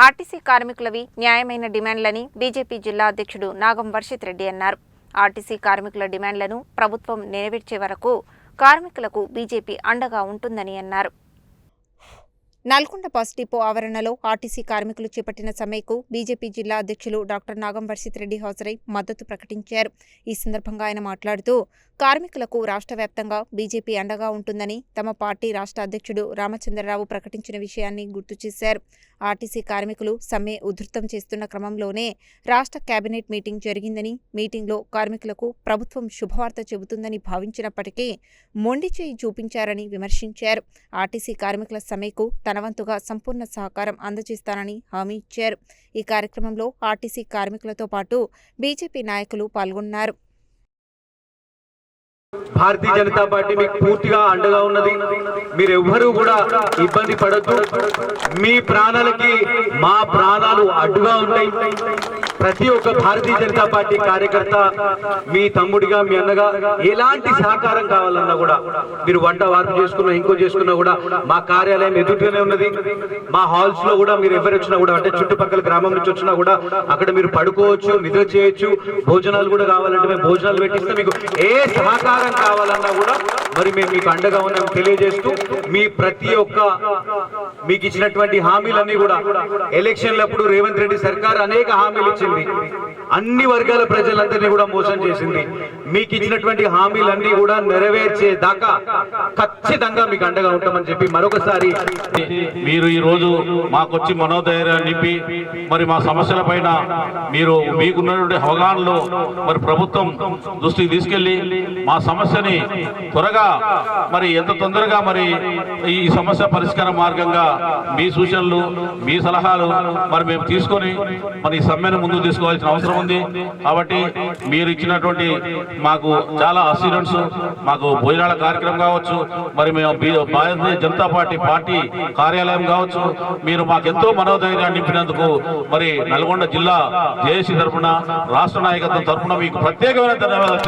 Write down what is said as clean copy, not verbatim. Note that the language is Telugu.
ఆర్టీసీ కార్మికులవి న్యాయమైన డిమాండ్లని బీజేపీ జిల్లా అధ్యక్షుడు నాగం వర్షిత్ రెడ్డి అన్నారు. ఆర్టీసీ కార్మికుల డిమాండ్లను ప్రభుత్వం నెరవేర్చే వరకు కార్మికులకు బీజేపీ అండగా ఉంటుందని అన్నారు. నల్గొండ బస్ డిపో ఆవరణలో ఆర్టీసీ కార్మికులు చేపట్టిన సమ్మెకు బీజేపీ జిల్లా అధ్యక్షులు డాక్టర్ నాగం వర్షిత్ రెడ్డి హాజరై మద్దతు ప్రకటించారు. ఈ సందర్భంగా ఆయన మాట్లాడుతూ కార్మికులకు రాష్ట్ర వ్యాప్తంగా బీజేపీ అండగా ఉంటుందని తమ పార్టీ రాష్ట్ర అధ్యక్షుడు రామచంద్రరావు ప్రకటించిన విషయాన్ని గుర్తు చేశారు. ఆర్టీసీ కార్మికులు సమ్మె ఉధృతం చేస్తున్న క్రమంలోనే రాష్ట్ర కేబినెట్ మీటింగ్ జరిగిందని, మీటింగ్లో కార్మికులకు ప్రభుత్వం శుభవార్త చెబుతుందని భావించినప్పటికీ మొండి చేయి చూపించారని విమర్శించారు. ఆర్టీసీ కార్మికుల సమ్మెకు తనవంతుగా సంపూర్ణ సహకారం అందజేస్తానని హామీ ఇచ్చారు. ఈ కార్యక్రమంలో ఆర్టీసీ కార్మికులతో పాటు బీజేపీ నాయకులు పాల్గొన్నారు. భారతీయ జనతా పార్టీ మీకు పూర్తిగా అండగా ఉన్నది. మీరెవ్వరూ కూడా ఇబ్బంది పడద్దు. మీ ప్రాణాలకి మా ప్రాణాలు అడ్డుగా ఉంటాయి. ప్రతి ఒక్క భారతీయ జనతా పార్టీ కార్యకర్త మీ తమ్ముడిగా, మీ అన్నగా ఎలాంటి సహకారం కావాలన్నా కూడా, మీరు వంట వార్పు చేసుకున్నా ఇంకో చేసుకున్నా కూడా మా కార్యాలయం ఎదురుగానే ఉన్నది. మా హాల్స్ లో కూడా మీరు ఎవరు వచ్చినా కూడా, అంటే చుట్టుపక్కల గ్రామం నుంచి వచ్చినా కూడా అక్కడ మీరు పడుకోవచ్చు, నిద్ర చేయొచ్చు. భోజనాలు కూడా కావాలంటే మేము భోజనాలు పెట్టిస్తాం. మీకు ఏ సహకారం కావాలన్నా కూడా మరి మేము మీకు అండగా ఉన్నాం తెలియజేస్తూ, మీ ప్రతి ఒక్క మీకు ఇచ్చినటువంటి హామీలన్నీ కూడా ఎలక్షన్లప్పుడు రేవంత్ రెడ్డి సర్కార్ అనేక హామీలు ఇచ్చింది. అన్ని వర్గాల ప్రజలందరినీ కూడా మోసం చేసింది. మీకు ఇచ్చినటువంటి హామీలన్నీ కూడా నెరవేర్చే దాకా ఖచ్చితంగా మీకు అండగా ఉంటామని చెప్పి మరొకసారి మీరు ఈ రోజు మాకొచ్చి మనోధైర్యాన్ని నింపి మరి మా సమస్యల పైన మీరు మీకున్నటువంటి అవగాహనలో మరి ప్రభుత్వం దృష్టికి తీసుకెళ్లి మా సమస్యని త్వరగా మరి ఎంత తొందరగా మరి ఈ సమస్య పరిష్కార మార్గంగా మీ సూచనలు, మీ సలహాలు మరి మేము తీసుకొని మరి ఈ సమ్మెను ముందుకు తీసుకోవాల్సిన అవసరం ఉంది. కాబట్టి మీరు ఇచ్చినటువంటి మాకు చాలా అసూరెన్స్, మాకు భోజనాల కార్యక్రమం కావచ్చు, మరి మేము భారతీయ జనతా పార్టీ కార్యాలయం కావచ్చు, మీరు మాకెంతో మనోధైర్యాన్ని నింపినందుకు మరి నల్గొండ జిల్లా జేఏసీ తరఫున, రాష్ట్ర నాయకత్వం తరఫున మీకు ప్రత్యేకమైన ధన్యవాదాలు.